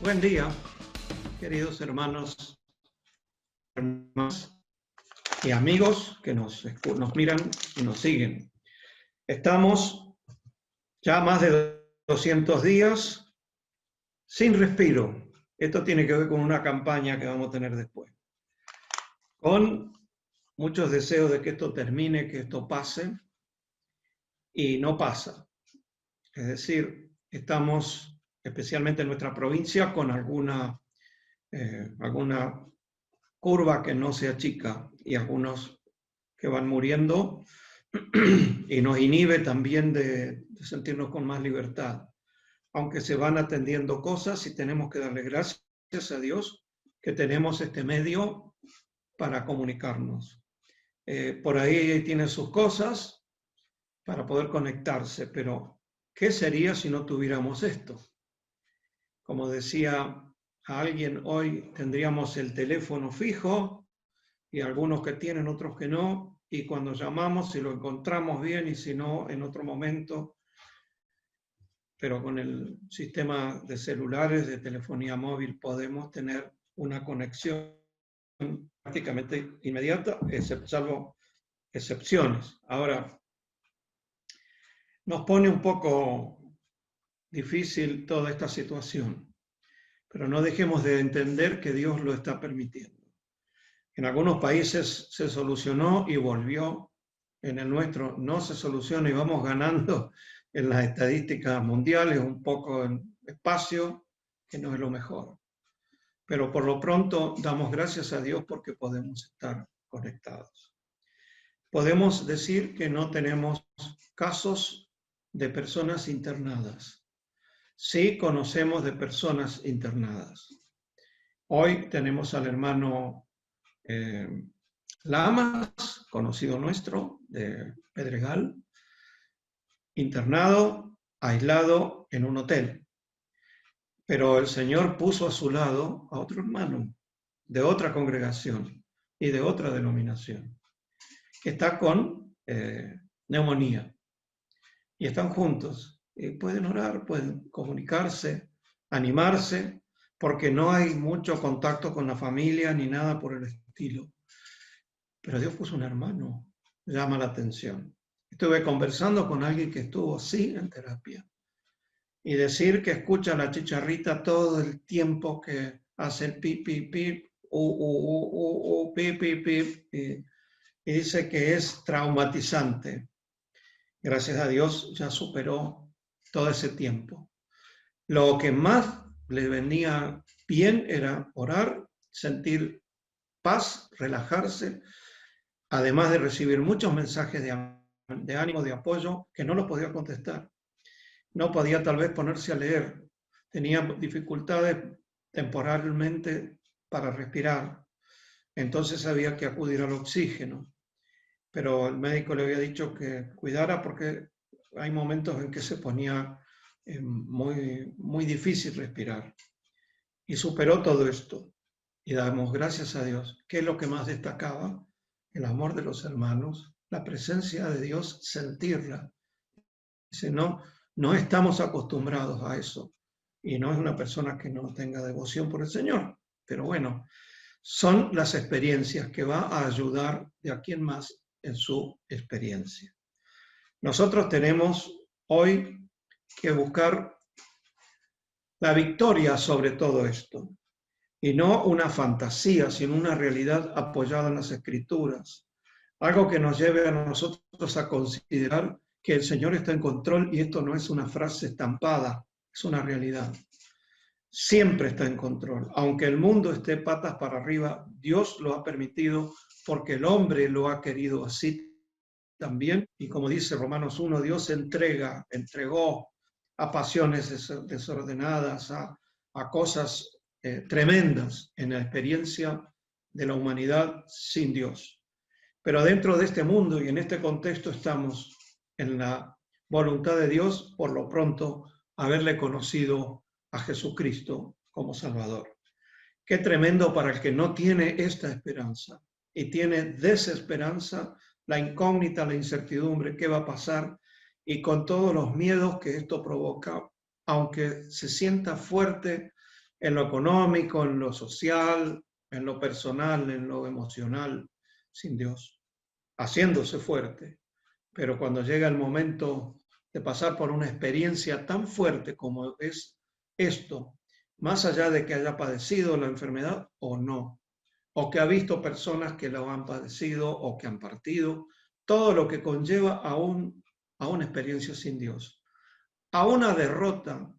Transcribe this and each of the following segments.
Buen día, queridos hermanos y amigos que nos miran y nos siguen. Estamos ya más de 200 días sin respiro. Esto tiene que ver con una campaña que vamos a tener después. Con muchos deseos de que esto termine, que esto pase, y no pasa. Es decir, estamos, especialmente en nuestra provincia, con alguna curva que no se achica y algunos que van muriendo y nos inhibe también de sentirnos con más libertad. Aunque se van atendiendo cosas y tenemos que darle gracias a Dios que tenemos este medio para comunicarnos. Por ahí tiene sus cosas para poder conectarse, pero ¿qué sería si no tuviéramos esto? Como decía a alguien hoy, tendríamos el teléfono fijo y algunos que tienen, otros que no, y cuando llamamos, si lo encontramos bien y si no, en otro momento. Pero con el sistema de celulares, de telefonía móvil, podemos tener una conexión prácticamente inmediata, salvo excepciones. Ahora, nos pone un poco difícil toda esta situación, pero no dejemos de entender que Dios lo está permitiendo. En algunos países se solucionó y volvió. En el nuestro no se soluciona y vamos ganando en las estadísticas mundiales un poco en espacio, que no es lo mejor. Pero por lo pronto damos gracias a Dios porque podemos estar conectados. Podemos decir que no tenemos casos de personas internadas. Sí conocemos de personas internadas. Hoy tenemos al hermano Lamas, conocido nuestro, de Pedregal, internado, aislado en un hotel. Pero el Señor puso a su lado a otro hermano de otra congregación y de otra denominación, que está con neumonía. Y están juntos. Y pueden orar, pueden comunicarse, animarse, porque no hay mucho contacto con la familia ni nada por el estilo. Pero Dios puso un hermano, llama la atención. Estuve conversando con alguien que estuvo así en terapia. Y decir que escucha a la chicharrita todo el tiempo que hace el pip, pip, pip, pip, pip, pip, y dice que es traumatizante. Gracias a Dios ya superó todo ese tiempo. Lo que más le venía bien era orar, sentir paz, relajarse, además de recibir muchos mensajes de ánimo, de apoyo, que no los podía contestar. No podía tal vez ponerse a leer. Tenía dificultades temporalmente para respirar. Entonces había que acudir al oxígeno. Pero el médico le había dicho que cuidara porque hay momentos en que se ponía muy difícil respirar. Y superó todo esto. Y damos gracias a Dios. ¿Qué es lo que más destacaba? El amor de los hermanos, la presencia de Dios, sentirla. Dice, no estamos acostumbrados a eso. Y no es una persona que no tenga devoción por el Señor. Pero bueno, son las experiencias que va a ayudar de a quien más en su experiencia. Nosotros tenemos hoy que buscar la victoria sobre todo esto. Y no una fantasía, sino una realidad apoyada en las Escrituras. Algo que nos lleve a nosotros a considerar que el Señor está en control y esto no es una frase estampada, es una realidad. Siempre está en control. Aunque el mundo esté patas para arriba, Dios lo ha permitido porque el hombre lo ha querido así también. Y como dice Romanos 1, Dios entregó a pasiones desordenadas, a cosas tremendas en la experiencia de la humanidad sin Dios. Pero dentro de este mundo y en este contexto estamos en la voluntad de Dios, por lo pronto, haberle conocido a Jesucristo como Salvador. Qué tremendo para el que no tiene esta esperanza y tiene desesperanza, la incógnita, la incertidumbre, qué va a pasar y con todos los miedos que esto provoca, aunque se sienta fuerte en lo económico, en lo social, en lo personal, en lo emocional, sin Dios, haciéndose fuerte. Pero cuando llega el momento de pasar por una experiencia tan fuerte como es esto, más allá de que haya padecido la enfermedad o no, o que ha visto personas que lo han padecido o que han partido, todo lo que conlleva a una experiencia sin Dios, a una derrota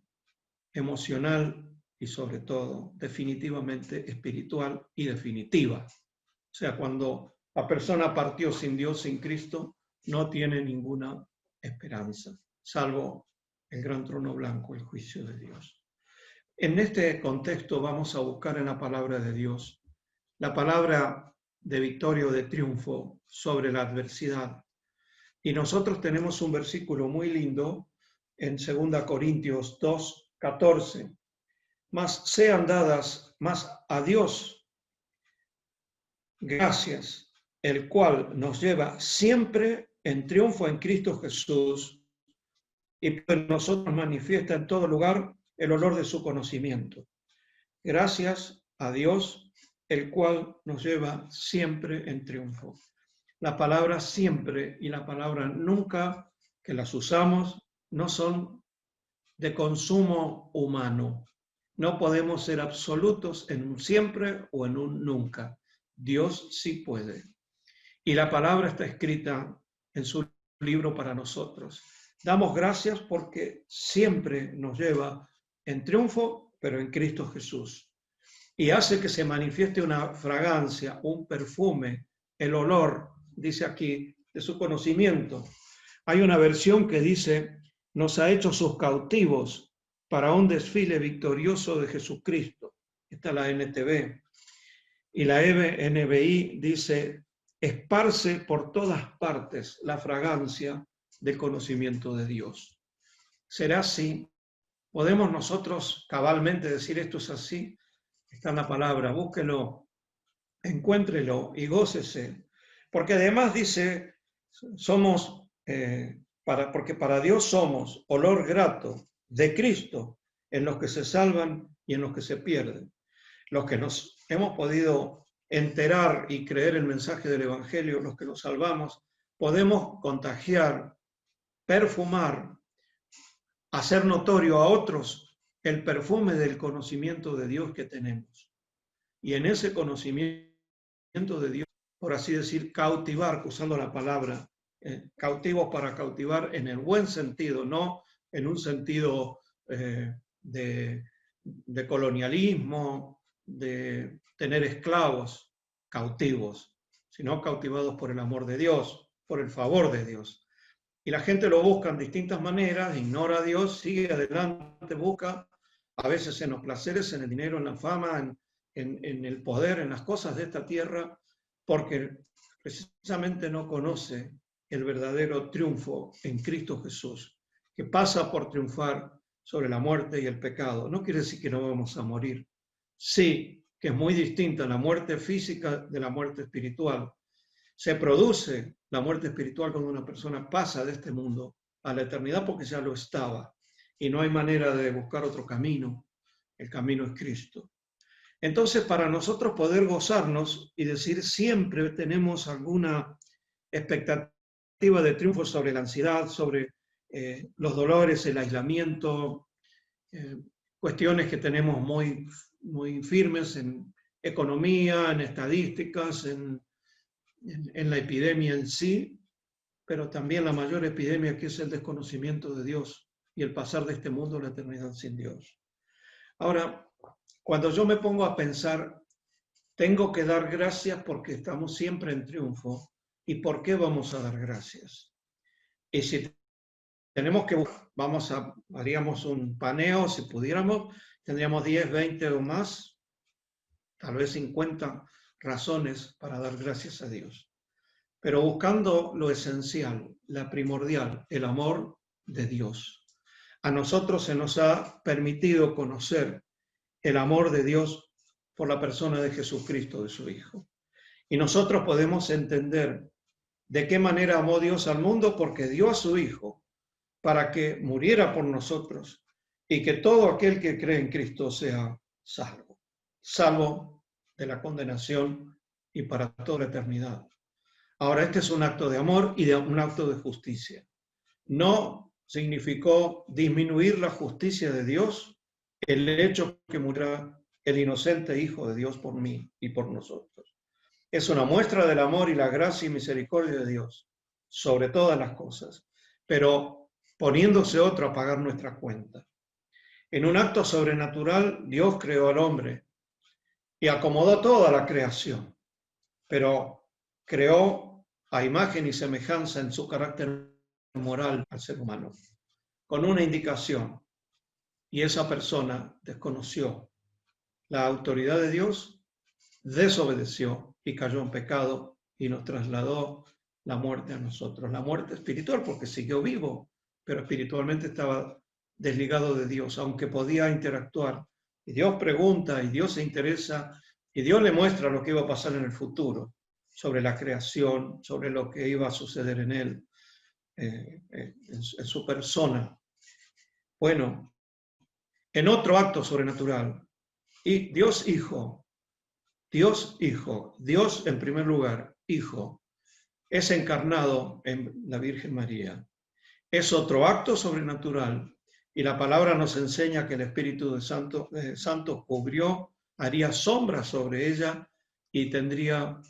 emocional y sobre todo definitivamente espiritual y definitiva. O sea, cuando la persona partió sin Dios, sin Cristo, no tiene ninguna esperanza, salvo el gran trono blanco, el juicio de Dios. En este contexto vamos a buscar en la palabra de Dios la palabra de victoria o de triunfo sobre la adversidad. Y nosotros tenemos un versículo muy lindo en 2 Corintios 2:14. Mas sean dadas más a Dios gracias, el cual nos lleva siempre en triunfo en Cristo Jesús y en nosotros manifiesta en todo lugar el olor de su conocimiento. Gracias a Dios, el cual nos lleva siempre en triunfo. La palabra siempre y la palabra nunca que las usamos no son de consumo humano. No podemos ser absolutos en un siempre o en un nunca. Dios sí puede. Y la palabra está escrita en su libro para nosotros. Damos gracias porque siempre nos lleva en triunfo, pero en Cristo Jesús. Y hace que se manifieste una fragancia, un perfume, el olor, dice aquí, de su conocimiento. Hay una versión que dice, nos ha hecho sus cautivos para un desfile victorioso de Jesucristo. Esta es la NTV. Y la NBI dice, esparce por todas partes la fragancia del conocimiento de Dios. ¿Será así? ¿Podemos nosotros cabalmente decir esto es así? Está en la palabra, búsquelo, encuéntrelo y gócese. Porque además dice, somos, porque para Dios somos olor grato de Cristo en los que se salvan y en los que se pierden. Los que nos hemos podido enterar y creer el mensaje del Evangelio, los que nos salvamos, podemos contagiar, perfumar, hacer notorio a otros el perfume del conocimiento de Dios que tenemos. Y en ese conocimiento de Dios, por así decir, cautivar, usando la palabra, cautivos para cautivar en el buen sentido, no en un sentido de colonialismo, de tener esclavos cautivos, sino cautivados por el amor de Dios, por el favor de Dios. Y la gente lo busca en distintas maneras, ignora a Dios, sigue adelante, busca, a veces en los placeres, en el dinero, en la fama, en el poder, en las cosas de esta tierra, porque precisamente no conoce el verdadero triunfo en Cristo Jesús, que pasa por triunfar sobre la muerte y el pecado. No quiere decir que no vamos a morir. Sí, que es muy distinta la muerte física de la muerte espiritual. Se produce la muerte espiritual cuando una persona pasa de este mundo a la eternidad porque ya lo estaba y no hay manera de buscar otro camino. El camino es Cristo. Entonces, para nosotros poder gozarnos y decir siempre tenemos alguna expectativa de triunfo sobre la ansiedad, sobre los dolores, el aislamiento, cuestiones que tenemos muy, muy firmes en economía, en estadísticas, en la epidemia en sí, pero también la mayor epidemia que es el desconocimiento de Dios y el pasar de este mundo a la eternidad sin Dios. Ahora, cuando yo me pongo a pensar, tengo que dar gracias porque estamos siempre en triunfo. ¿Y por qué vamos a dar gracias? Y si tenemos que, haríamos un paneo, si pudiéramos, tendríamos 10, 20 o más, tal vez 50 razones para dar gracias a Dios. Pero buscando lo esencial, la primordial, el amor de Dios. A nosotros se nos ha permitido conocer el amor de Dios por la persona de Jesucristo, de su Hijo. Y nosotros podemos entender de qué manera amó Dios al mundo, porque dio a su Hijo para que muriera por nosotros y que todo aquel que cree en Cristo sea salvo. Salvo de la condenación y para toda la eternidad. Ahora, este es un acto de amor y un acto de justicia. No significó disminuir la justicia de Dios el hecho que muriera el inocente Hijo de Dios por mí y por nosotros. Es una muestra del amor y la gracia y misericordia de Dios sobre todas las cosas, pero poniéndose otro a pagar nuestra cuenta. En un acto sobrenatural, Dios creó al hombre y acomodó toda la creación, pero creó a imagen y semejanza en su carácter moral al ser humano, con una indicación, y esa persona desconoció la autoridad de Dios, desobedeció y cayó en pecado y nos trasladó la muerte a nosotros, la muerte espiritual, porque siguió vivo, pero espiritualmente estaba desligado de Dios, aunque podía interactuar. Y Dios pregunta, y Dios se interesa, y Dios le muestra lo que iba a pasar en el futuro, sobre la creación, sobre lo que iba a suceder en él, en su persona. Bueno, en otro acto sobrenatural, y Dios Hijo en primer lugar, Hijo, es encarnado en la Virgen María. Es otro acto sobrenatural y la palabra nos enseña que el Espíritu Santo cubrió, haría sombra sobre ella y tendría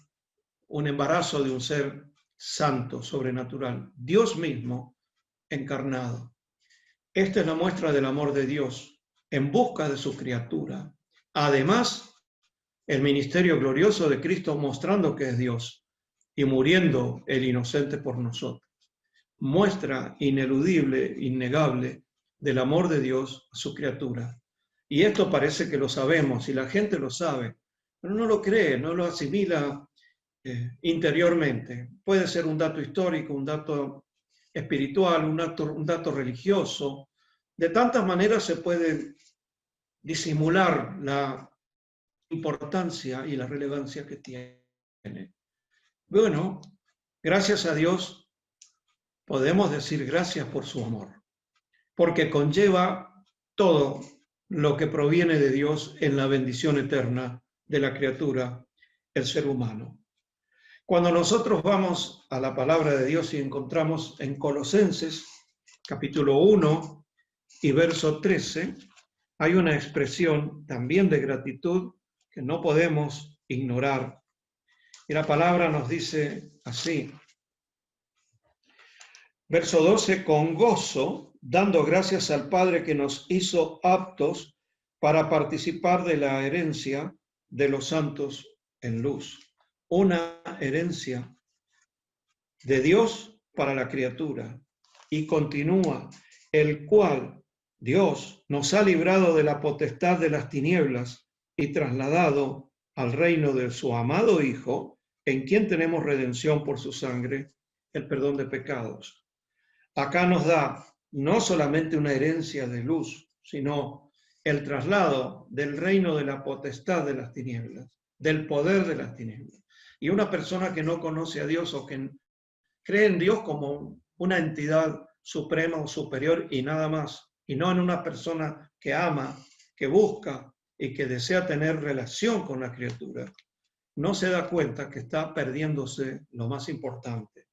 un embarazo de un ser santo, sobrenatural, Dios mismo encarnado. Esta es la muestra del amor de Dios en busca de su criatura. Además, el ministerio glorioso de Cristo mostrando que es Dios y muriendo el inocente por nosotros. Muestra ineludible, innegable del amor de Dios a su criatura. Y esto parece que lo sabemos y la gente lo sabe, pero no lo cree, no lo asimila interiormente. Puede ser un dato histórico, un dato espiritual, un dato religioso. De tantas maneras se puede disimular la importancia y la relevancia que tiene. Bueno, gracias a Dios podemos decir gracias por su amor, porque conlleva todo lo que proviene de Dios en la bendición eterna de la criatura, el ser humano. Cuando nosotros vamos a la palabra de Dios y encontramos en Colosenses, capítulo 1 y verso 13, hay una expresión también de gratitud que no podemos ignorar. Y la palabra nos dice así, verso 12, con gozo, dando gracias al Padre que nos hizo aptos para participar de la herencia de los santos en luz. Una herencia de Dios para la criatura. Y continúa, el cual Dios nos ha librado de la potestad de las tinieblas y trasladado al reino de su amado Hijo, en quien tenemos redención por su sangre, el perdón de pecados. Acá nos da no solamente una herencia de luz, sino el traslado del reino de la potestad de las tinieblas, del poder de las tinieblas. Y una persona que no conoce a Dios o que cree en Dios como una entidad suprema o superior y nada más, y no en una persona que ama, que busca y que desea tener relación con la criatura, no se da cuenta que está perdiéndose lo más importante.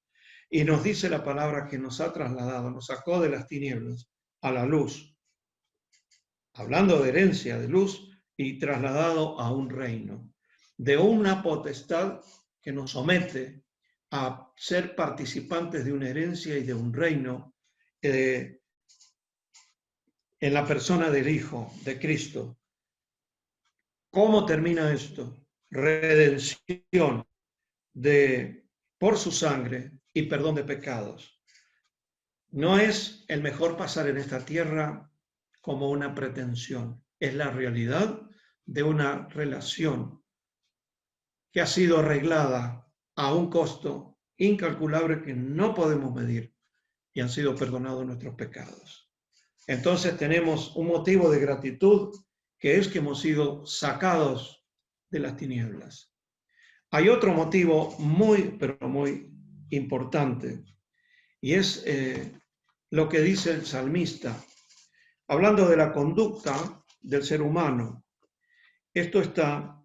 Y nos dice la palabra que nos ha trasladado, nos sacó de las tinieblas a la luz, hablando de herencia, de luz, y trasladado a un reino, de una potestad que nos somete a ser participantes de una herencia y de un reino en la persona del Hijo, de Cristo. ¿Cómo termina esto? Redención por su sangre y perdón de pecados. No es el mejor pasar en esta tierra como una pretensión, es la realidad de una relación que ha sido arreglada a un costo incalculable que no podemos medir y han sido perdonados nuestros pecados. Entonces tenemos un motivo de gratitud que es que hemos sido sacados de las tinieblas. Hay otro motivo pero muy importante y es lo que dice el salmista, hablando de la conducta del ser humano. Esto está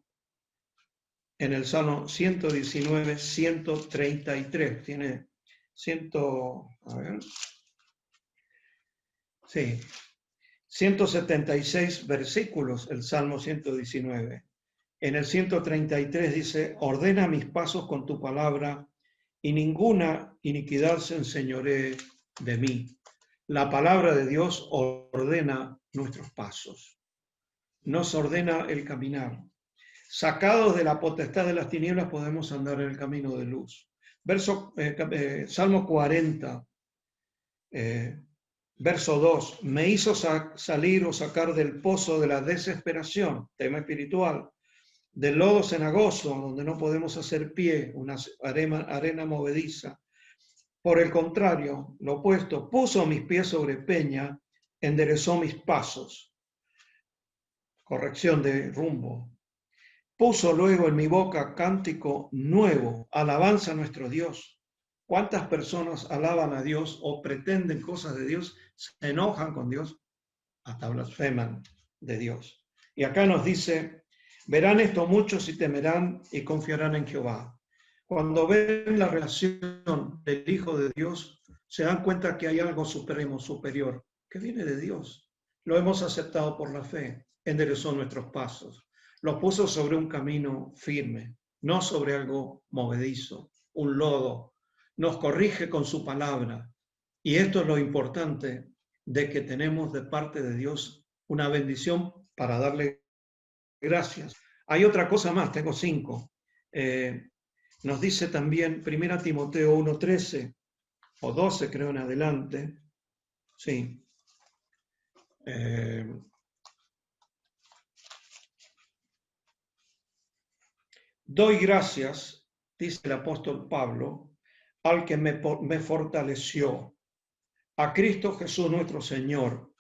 en el Salmo 119, 133. Tiene 176 versículos el Salmo 119. En el 133 dice, ordena mis pasos con tu palabra y ninguna iniquidad se enseñoree de mí. La palabra de Dios ordena nuestros pasos, nos ordena el caminar. Sacados de la potestad de las tinieblas podemos andar en el camino de luz. Salmo 40, verso 2, me hizo salir o sacar del pozo de la desesperación, tema espiritual, del lodo cenagoso, donde no podemos hacer pie, una arena movediza. Por el contrario, lo opuesto, puso mis pies sobre peña, enderezó mis pasos. Corrección de rumbo. Puso luego en mi boca cántico nuevo, alabanza a nuestro Dios. ¿Cuántas personas alaban a Dios o pretenden cosas de Dios, se enojan con Dios, hasta blasfeman de Dios? Y acá nos dice, verán esto muchos y temerán y confiarán en Jehová. Cuando ven la relación del Hijo de Dios, se dan cuenta que hay algo supremo, superior, que viene de Dios. Lo hemos aceptado por la fe, enderezó nuestros pasos, lo puso sobre un camino firme, no sobre algo movedizo, un lodo. Nos corrige con su palabra. Y esto es lo importante de que tenemos de parte de Dios una bendición para darle gracias. Hay otra cosa más, tengo 5. Nos dice también 1 Timoteo 1:13 o 12, creo, en adelante. Sí. Doy gracias, dice el apóstol Pablo, al que me fortaleció, a Cristo Jesús nuestro Señor,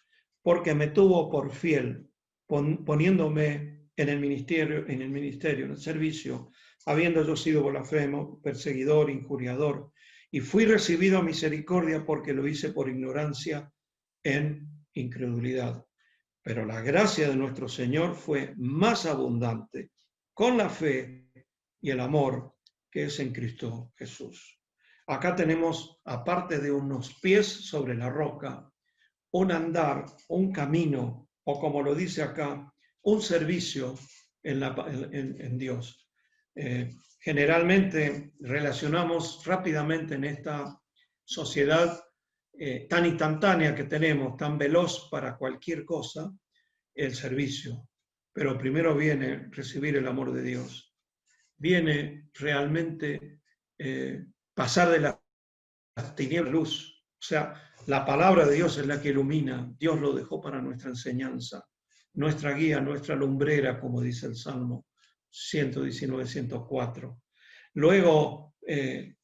porque me tuvo por fiel, poniéndome en el ministerio, en el servicio, habiendo yo sido blasfemo, perseguidor, injuriador, y fui recibido a misericordia porque lo hice por ignorancia en incredulidad. Pero la gracia de nuestro Señor fue más abundante con la fe y el amor que es en Cristo Jesús. Acá tenemos, aparte de unos pies sobre la roca, un andar, un camino, o como lo dice acá, un servicio en Dios. Generalmente relacionamos rápidamente en esta sociedad tan instantánea que tenemos, tan veloz para cualquier cosa, el servicio. Pero primero viene recibir el amor de Dios. Viene realmente pasar de las tinieblas a luz. O sea, la palabra de Dios es la que ilumina. Dios lo dejó para nuestra enseñanza, nuestra guía, nuestra lumbrera, como dice el Salmo 119, 104. Luego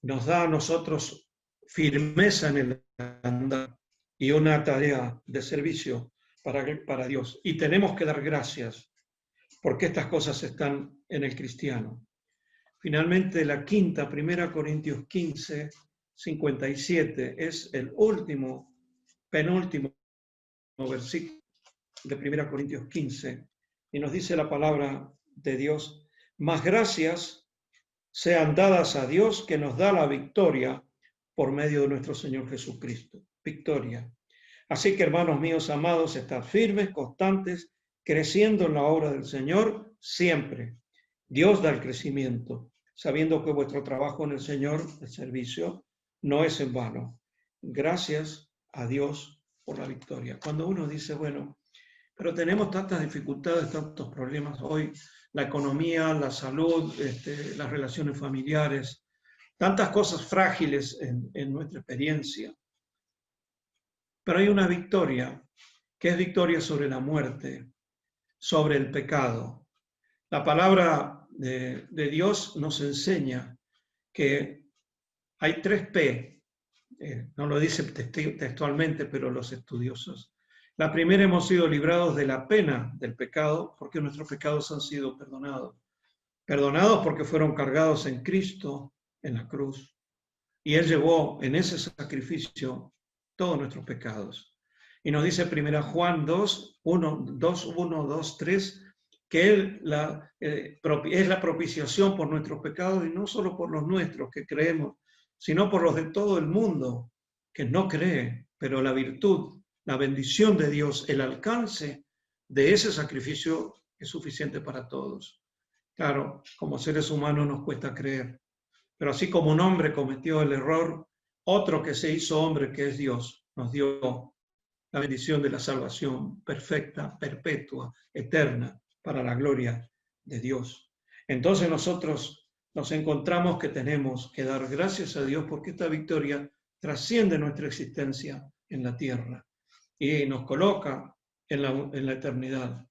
nos da a nosotros firmeza en el andar y una tarea de servicio para Dios. Y tenemos que dar gracias porque estas cosas están en el cristiano. Finalmente, la quinta, 1 Corintios 15, 57, es el penúltimo versículo de 1 Corintios 15, y nos dice la palabra de Dios, más gracias sean dadas a Dios que nos da la victoria por medio de nuestro Señor Jesucristo. Victoria. Así que, hermanos míos amados, estad firmes, constantes, creciendo en la obra del Señor siempre. Dios da el crecimiento, sabiendo que vuestro trabajo en el Señor, el servicio, no es en vano. Gracias a Dios por la victoria. Cuando uno dice, bueno, pero tenemos tantas dificultades, tantos problemas hoy, la economía, la salud, las relaciones familiares, tantas cosas frágiles en nuestra experiencia. Pero hay una victoria, que es victoria sobre la muerte, sobre el pecado. La palabra de Dios nos enseña que hay 3 P, no lo dice textualmente, pero los estudiosos. La primera, hemos sido librados de la pena del pecado, porque nuestros pecados han sido perdonados. Perdonados porque fueron cargados en Cristo, en la cruz. Y Él llevó en ese sacrificio todos nuestros pecados. Y nos dice 1 Juan 2, 1, 2, 1, 2, 3, que Él es la propiciación por nuestros pecados, y no solo por los nuestros que creemos, sino por los de todo el mundo que no cree. Pero la virtud, la bendición de Dios, el alcance de ese sacrificio es suficiente para todos. Claro, como seres humanos nos cuesta creer, pero así como un hombre cometió el error, otro que se hizo hombre, que es Dios, nos dio la bendición de la salvación perfecta, perpetua, eterna, para la gloria de Dios. Entonces nosotros nos encontramos que tenemos que dar gracias a Dios porque esta victoria trasciende nuestra existencia en la tierra y nos coloca en la eternidad.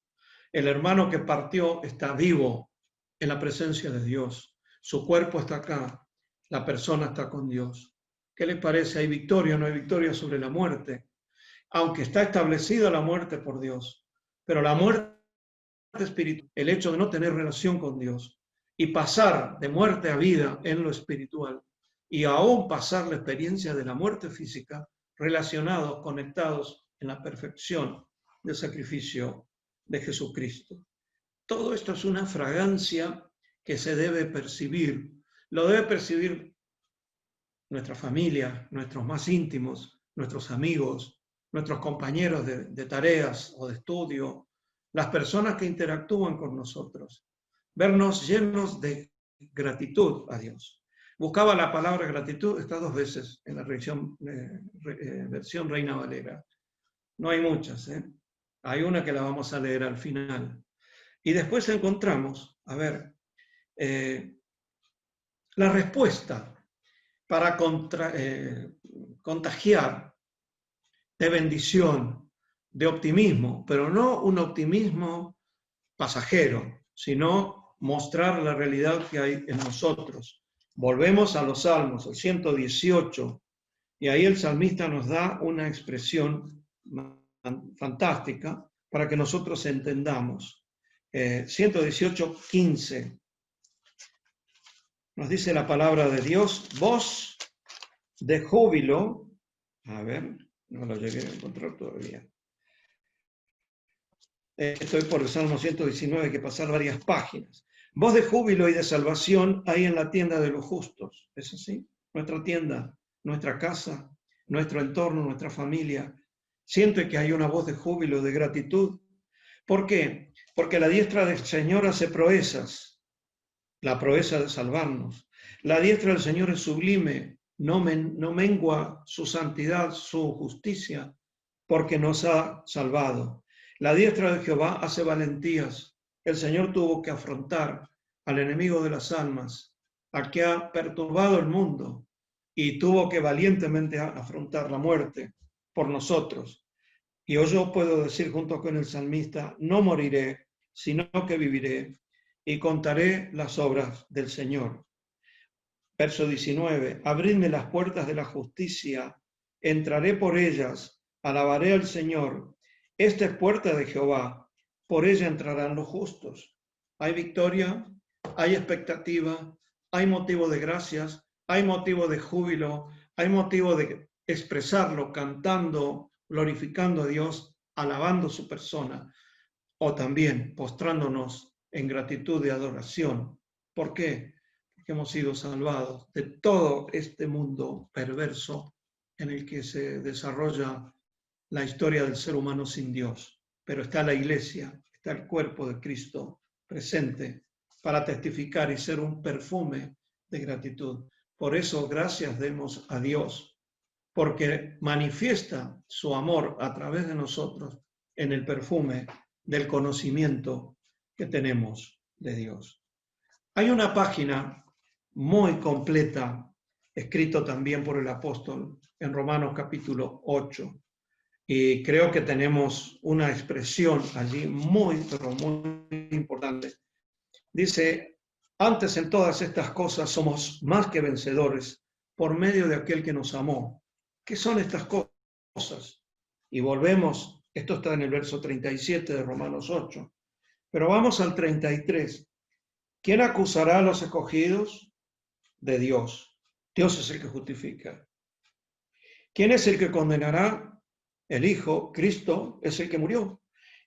El hermano que partió está vivo en la presencia de Dios. Su cuerpo está acá, la persona está con Dios. ¿Qué les parece? ¿Hay victoria o no hay victoria sobre la muerte? Aunque está establecida la muerte por Dios, pero la muerte espiritual, el hecho de no tener relación con Dios y pasar de muerte a vida en lo espiritual y aún pasar la experiencia de la muerte física, relacionados, conectados en la perfección del sacrificio de Jesucristo. Todo esto es una fragancia que se debe percibir. Lo debe percibir nuestra familia, nuestros más íntimos, nuestros amigos, nuestros compañeros de tareas o de estudio, las personas que interactúan con nosotros. Vernos llenos de gratitud a Dios. Buscaba la palabra gratitud, está 2 veces en la versión Reina Valera. No hay muchas, ¿eh? Hay una que la vamos a leer al final. Y después encontramos, la respuesta para contagiar de bendición, de optimismo, pero no un optimismo pasajero, sino mostrar la realidad que hay en nosotros. Volvemos a los Salmos, el 118, y ahí el salmista nos da una expresión fantástica para que nosotros entendamos. 118, 15. Nos dice la palabra de Dios, voz de júbilo. A ver, no lo llegué a encontrar todavía. Estoy por el Salmo 119, hay que pasar varias páginas. Voz de júbilo y de salvación hay en la tienda de los justos. ¿Es así? Nuestra tienda, nuestra casa, nuestro entorno, nuestra familia. Siente que hay una voz de júbilo, de gratitud. ¿Por qué? Porque la diestra del Señor hace proezas, la proeza de salvarnos. La diestra del Señor es sublime, no mengua su santidad, su justicia, porque nos ha salvado. La diestra de Jehová hace valentías. El Señor tuvo que afrontar al enemigo de las almas, al que ha perturbado el mundo, y tuvo que valientemente afrontar la muerte por nosotros. Y yo puedo decir junto con el salmista, no moriré, sino que viviré y contaré las obras del Señor. Verso 19, abridme las puertas de la justicia, entraré por ellas, alabaré al Señor. Esta es puerta de Jehová, por ella entrarán los justos. Hay victoria, hay expectativa, hay motivo de gracias, hay motivo de júbilo, hay motivo de expresarlo cantando, glorificando a Dios, alabando su persona, o también postrándonos en gratitud y adoración. ¿Por qué? Porque hemos sido salvados de todo este mundo perverso en el que se desarrolla la historia del ser humano sin Dios. Pero está la iglesia, está el cuerpo de Cristo presente para testificar y ser un perfume de gratitud. Por eso, gracias demos a Dios, porque manifiesta su amor a través de nosotros en el perfume del conocimiento que tenemos de Dios. Hay una página muy completa, escrito también por el apóstol en Romanos capítulo 8, y creo que tenemos una expresión allí pero muy importante. Dice, antes en todas estas cosas somos más que vencedores por medio de aquel que nos amó. ¿Qué son estas cosas? Y volvemos, esto está en el verso 37 de Romanos 8, pero vamos al 33. ¿Quién acusará a los escogidos? De Dios. Dios es el que justifica. ¿Quién es el que condenará? El Hijo, Cristo, es el que murió,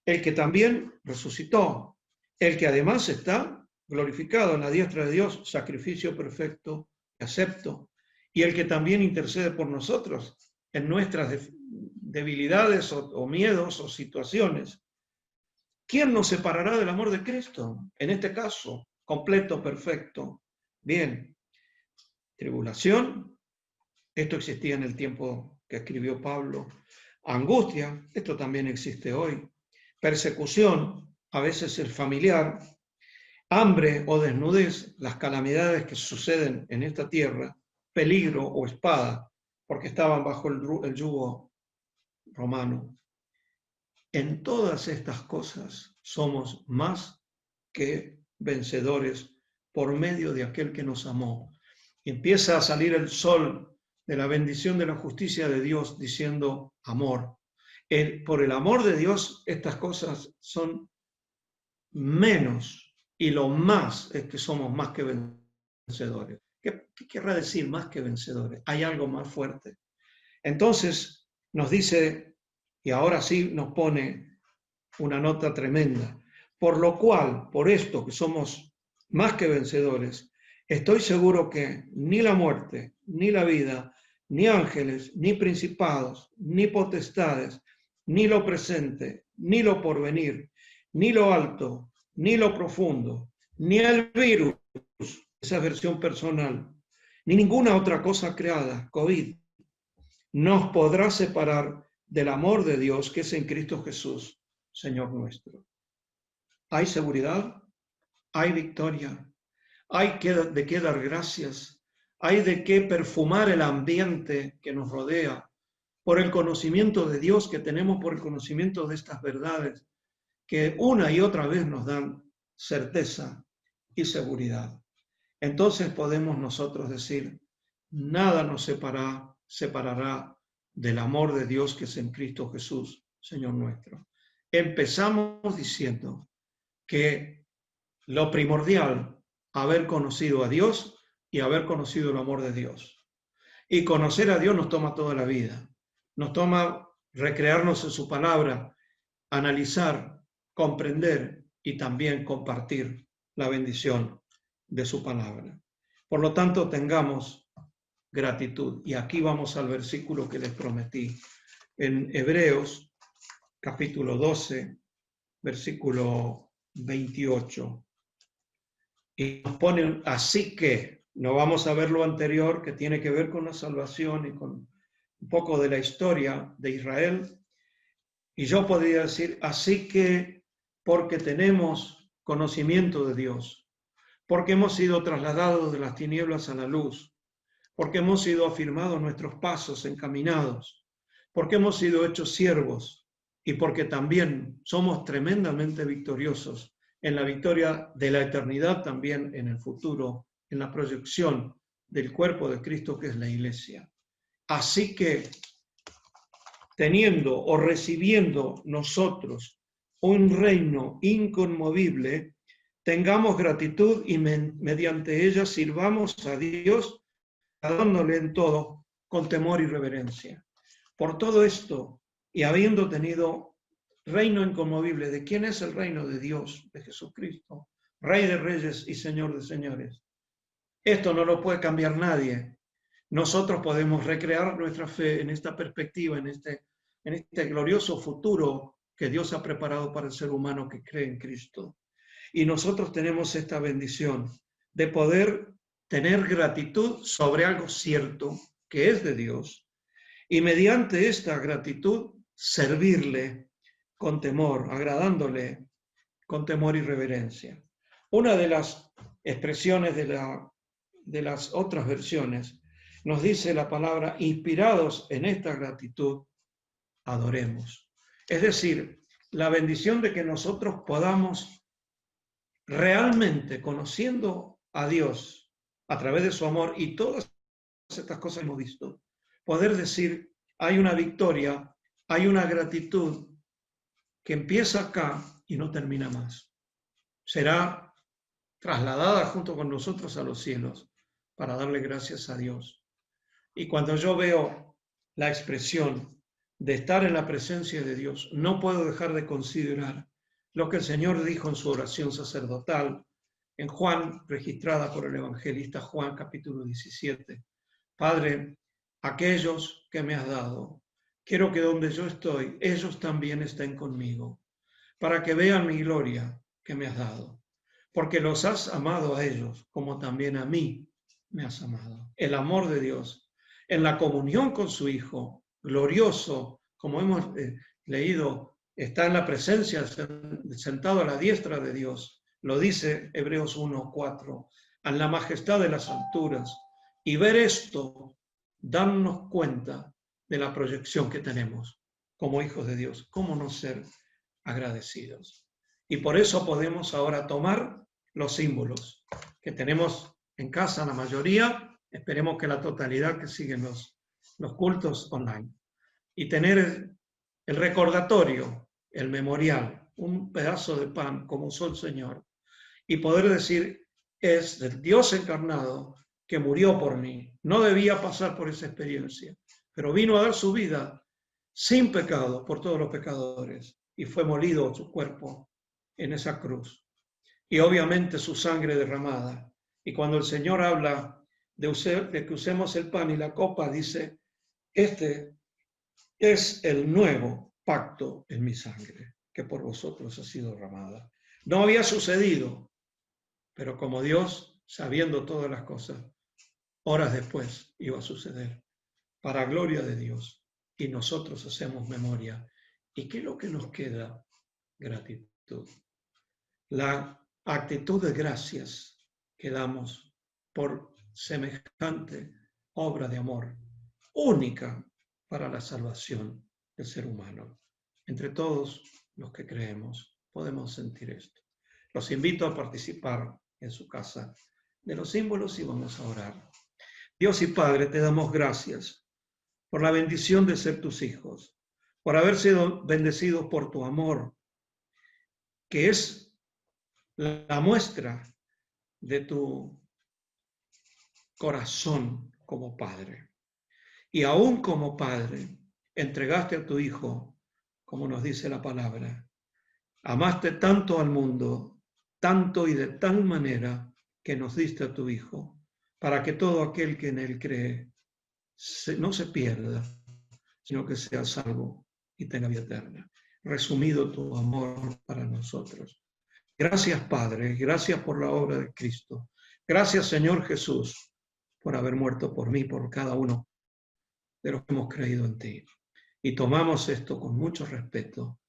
el que también resucitó, el que además está glorificado en la diestra de Dios, sacrificio perfecto y acepto, y el que también intercede por nosotros en nuestras debilidades o miedos o situaciones. ¿Quién nos separará del amor de Cristo? En este caso, completo, perfecto. Bien, tribulación, esto existía en el tiempo que escribió Pablo. Angustia, esto también existe hoy. Persecución, a veces el familiar. Hambre o desnudez, las calamidades que suceden en esta tierra. Peligro o espada, porque estaban bajo el yugo romano. En todas estas cosas somos más que vencedores por medio de aquel que nos amó. Y empieza a salir el sol de la bendición de la justicia de Dios diciendo amor. Por el amor de Dios estas cosas son menos y lo más es que somos más que vencedores. ¿Qué querrá decir más que vencedores? Hay algo más fuerte. Entonces nos dice, y ahora sí nos pone una nota tremenda, por lo cual, por esto que somos más que vencedores, estoy seguro que ni la muerte, ni la vida, ni ángeles, ni principados, ni potestades, ni lo presente, ni lo porvenir, ni lo alto, ni lo profundo, ni el virus, esa versión personal, ni ninguna otra cosa creada, COVID, nos podrá separar del amor de Dios que es en Cristo Jesús, Señor nuestro. Hay seguridad, hay victoria, hay de qué dar gracias, hay de qué perfumar el ambiente que nos rodea por el conocimiento de Dios que tenemos, por el conocimiento de estas verdades que una y otra vez nos dan certeza y seguridad. Entonces podemos nosotros decir, nada nos separará del amor de Dios que es en Cristo Jesús, Señor nuestro. Empezamos diciendo que lo primordial, haber conocido a Dios y haber conocido el amor de Dios. Y conocer a Dios nos toma toda la vida. Nos toma recrearnos en su palabra, analizar, comprender y también compartir la bendición de su palabra. Por lo tanto, tengamos gratitud. Y aquí vamos al versículo que les prometí. En Hebreos, capítulo 12, versículo 28. Y nos ponen, así que, no vamos a ver lo anterior, que tiene que ver con la salvación y con un poco de la historia de Israel. Y yo podría decir, así que, porque tenemos conocimiento de Dios, porque hemos sido trasladados de las tinieblas a la luz, porque hemos sido afirmados nuestros pasos encaminados, porque hemos sido hechos siervos y porque también somos tremendamente victoriosos en la victoria de la eternidad, también en el futuro, en la proyección del cuerpo de Cristo que es la Iglesia. Así que, teniendo o recibiendo nosotros un reino inconmovible, tengamos gratitud y mediante ella sirvamos a Dios, adorándole en todo con temor y reverencia. Por todo esto, y habiendo tenido reino inconmovible, ¿de quién es el reino? De Dios, de Jesucristo, Rey de reyes y Señor de señores. Esto no lo puede cambiar nadie. Nosotros podemos recrear nuestra fe en esta perspectiva, en este glorioso futuro que Dios ha preparado para el ser humano que cree en Cristo. Y nosotros tenemos esta bendición de poder tener gratitud sobre algo cierto que es de Dios y mediante esta gratitud servirle con temor, agradándole con temor y reverencia. Una de las expresiones de las otras versiones nos dice la palabra, inspirados en esta gratitud, adoremos. Es decir, la bendición de que nosotros podamos realmente, conociendo a Dios a través de su amor y todas estas cosas que hemos visto, poder decir, hay una victoria, hay una gratitud que empieza acá y no termina más. Será trasladada junto con nosotros a los cielos para darle gracias a Dios. Y cuando yo veo la expresión de estar en la presencia de Dios, no puedo dejar de considerar lo que el Señor dijo en su oración sacerdotal, en Juan, registrada por el evangelista Juan, capítulo 17. Padre, aquellos que me has dado, quiero que donde yo estoy, ellos también estén conmigo, para que vean mi gloria que me has dado, porque los has amado a ellos, como también a mí me has amado. El amor de Dios, en la comunión con su Hijo, glorioso, como hemos leído, está en la presencia, sentado a la diestra de Dios. Lo dice Hebreos 1:4, en la majestad de las alturas. Y ver esto, darnos cuenta de la proyección que tenemos como hijos de Dios. ¿Cómo no ser agradecidos? Y por eso podemos ahora tomar los símbolos que tenemos en casa, la mayoría, esperemos que la totalidad que siguen los cultos online, y tener el recordatorio, el memorial, un pedazo de pan como usó el Señor, y poder decir, es del Dios encarnado que murió por mí. No debía pasar por esa experiencia, pero vino a dar su vida sin pecado por todos los pecadores, y fue molido su cuerpo en esa cruz. Y obviamente su sangre derramada. Y cuando el Señor habla de que usemos el pan y la copa, dice, este es el nuevo pacto en mi sangre, que por vosotros ha sido derramada. No había sucedido, pero como Dios, sabiendo todas las cosas, horas después iba a suceder, para gloria de Dios. Y nosotros hacemos memoria. ¿Y qué es lo que nos queda? Gratitud. La actitud de gracias que damos por semejante obra de amor, única para la salvación del ser humano. Entre todos los que creemos podemos sentir esto. Los invito a participar en su casa de los símbolos y vamos a orar. Dios y Padre, te damos gracias por la bendición de ser tus hijos, por haber sido bendecidos por tu amor, que es la muestra de tu corazón como Padre. Y aún como Padre, entregaste a tu Hijo, como nos dice la palabra. Amaste tanto al mundo, tanto y de tal manera, que nos diste a tu Hijo, para que todo aquel que en Él cree no se pierda, sino que sea salvo y tenga vida eterna. Resumido tu amor para nosotros. Gracias, Padre, gracias por la obra de Cristo. Gracias, Señor Jesús, por haber muerto por mí, por cada uno de los que hemos creído en ti. Y tomamos esto con mucho respeto,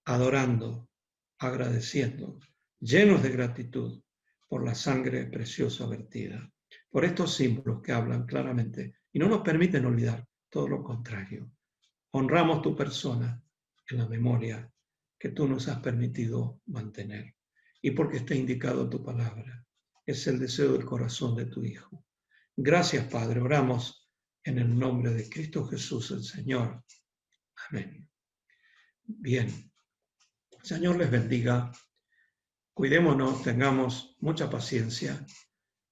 adorando, agradeciendo, llenos de gratitud por la sangre preciosa vertida, por estos símbolos que hablan claramente y no nos permiten olvidar, todo lo contrario. Honramos tu persona en la memoria que tú nos has permitido mantener y porque está indicado en tu palabra. Es el deseo del corazón de tu Hijo. Gracias, Padre. Oramos en el nombre de Cristo Jesús, el Señor. Amén. Bien. Señor les bendiga. Cuidémonos, tengamos mucha paciencia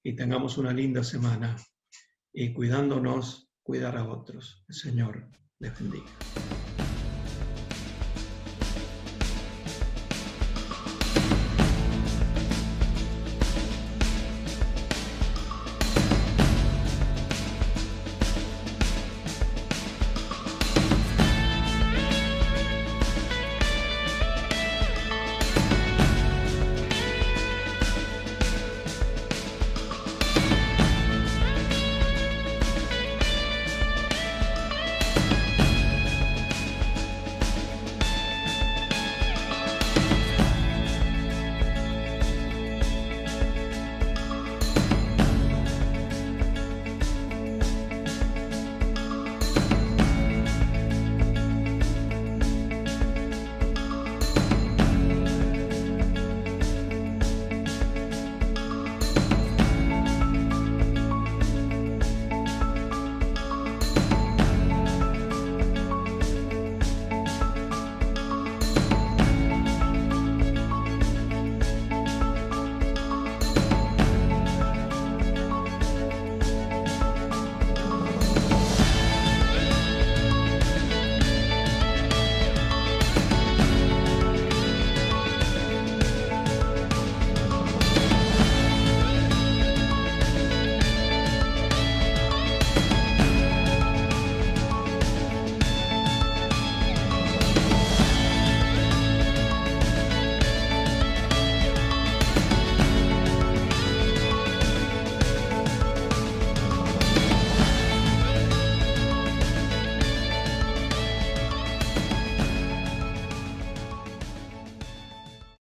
y tengamos una linda semana. Y cuidándonos, cuidar a otros. El Señor les bendiga.